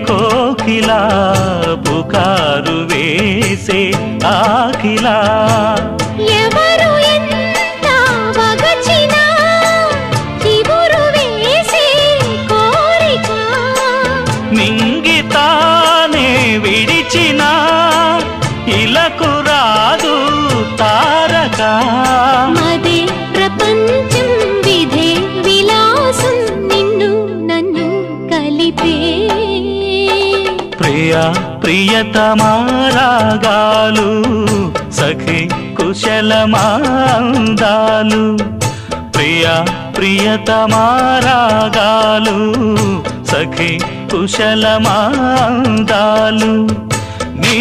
కోకిలా పుకారు వేసే ఆకిలా ఎవరు ఎంత వగచినా చివురు వేసే కోరిక మింగితానే విడిచినా ఇలకు రాదు తారక మదే ప్రపంచం విధే విలాసం నిన్ను నన్ను కలిపే ప్రియా ప్రియతమారాగాలు సఖి కుశలమాందాలు ప్రియా ప్రియతమారాగాలు సఖి కుశలమాందాలు నీ